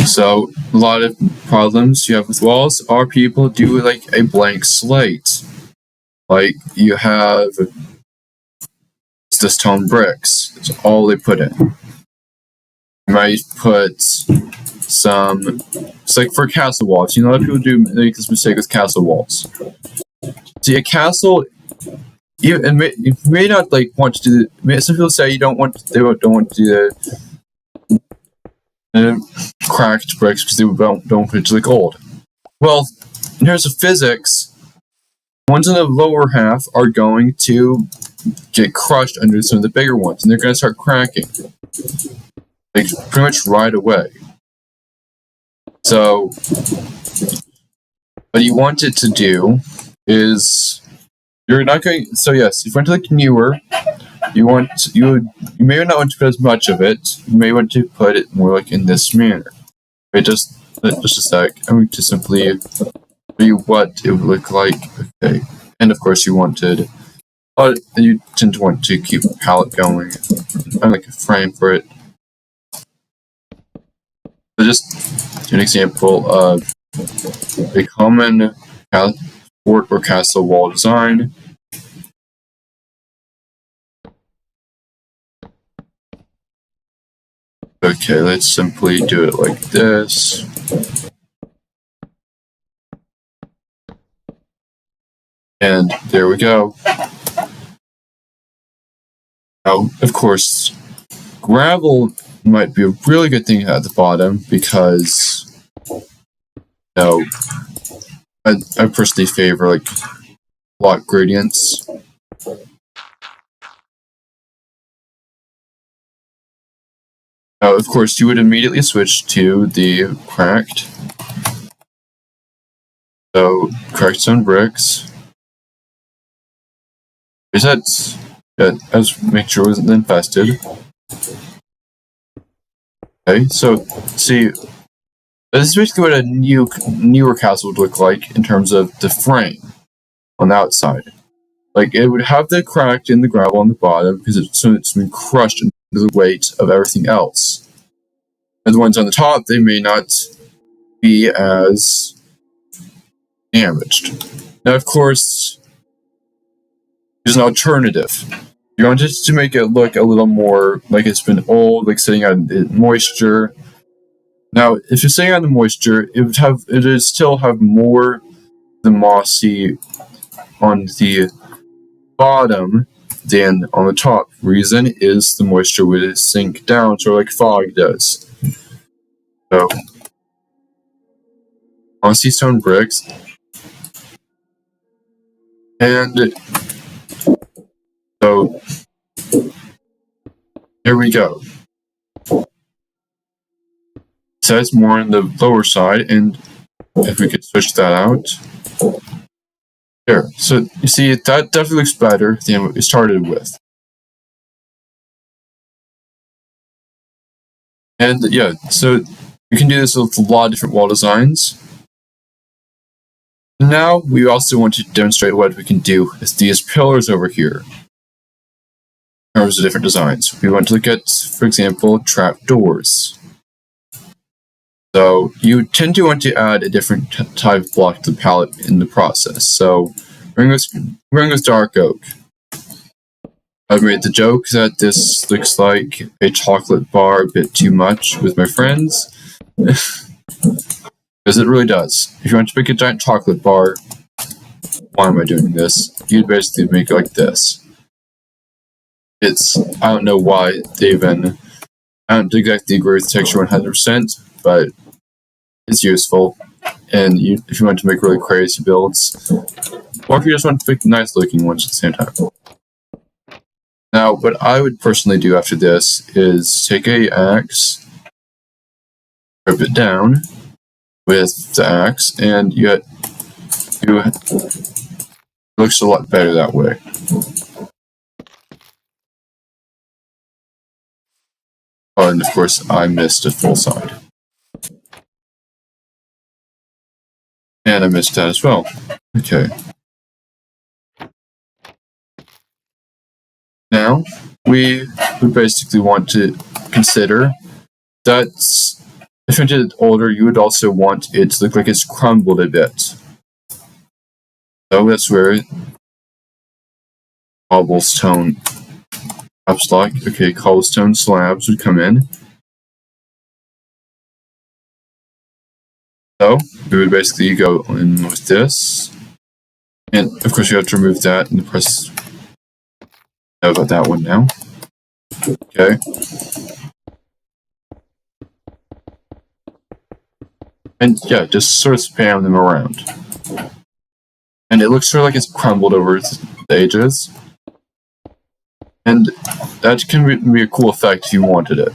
So a lot of problems you have with walls are people do like a blank slate. Like you have the stone bricks. That's all they put in. You might put some. It's like for castle walls. You know, a lot of people do make this mistake with castle walls. See, a castle. You may not like want to do. Some people say you don't want. They don't want to do the cracked bricks because they don't fit to the gold. Well, in terms of physics, ones in the lower half are going to get crushed under some of the bigger ones, and they're going to start cracking, like pretty much right away. So, what you want it to do is you're not going. So yes, if you want to look newer, you may not want to put as much of it. You may want to put it more like in this manner. Wait, just a sec. I'm going to simply show you what it would look like. Okay, and of course you wanted. You tend to want to keep the palette going. I like a frame for it. So just an example of a common fort or castle wall design. Okay, let's simply do it like this. And there we go. Now, of course, gravel might be a really good thing at the bottom because, I personally favor like block gradients. Now, of course, you would immediately switch to the cracked. So, cracked stone bricks. Resets. Yeah, let's make sure it wasn't infested. Okay, so see, this is basically what a newer castle would look like in terms of the frame on the outside. Like it would have the cracked in the gravel on the bottom because it's been crushed under the weight of everything else. And the ones on the top, they may not be as damaged. Now, of course, there's an alternative. You want it to make it look a little more like it's been old, like sitting on moisture. Now, if you're sitting on the moisture, it would still have more the mossy on the bottom than on the top. Reason is the moisture would sink down, sort of like fog does. So, mossy stone bricks, and so here we go. So it's more on the lower side, and if we could switch that out. There. So you see, that definitely looks better than what we started with. And yeah, so you can do this with a lot of different wall designs. Now we also want to demonstrate what we can do with these pillars over here. In terms of different designs. We want to look at, for example, trapdoors. So you tend to want to add a different type of block to the palette in the process. So we're going with dark oak. I've made the joke that this looks like a chocolate bar a bit too much with my friends. Because it really does. If you want to make a giant chocolate bar, why am I doing this? You'd basically make it like this. I don't know why they even, I don't exactly agree with the texture 100%, but it's useful. And if you want to make really crazy builds, or if you just want to make nice looking ones at the same time. Now, what I would personally do after this is take an axe, rip it down with the axe, and it looks a lot better that way. Oh, and of course, I missed a full side. And I missed that as well. Okay. Now, we basically want to consider that if you wanted it older, you would also want it to look like it's crumbled a bit. So that's where cobblestone cobblestone slabs would come in. So we would basically go in with this. And of course you have to remove that and press know about that one now. Okay. And yeah, just sort of spam them around. And it looks sort of like it's crumbled over the edges. And that can be a cool effect if you wanted it.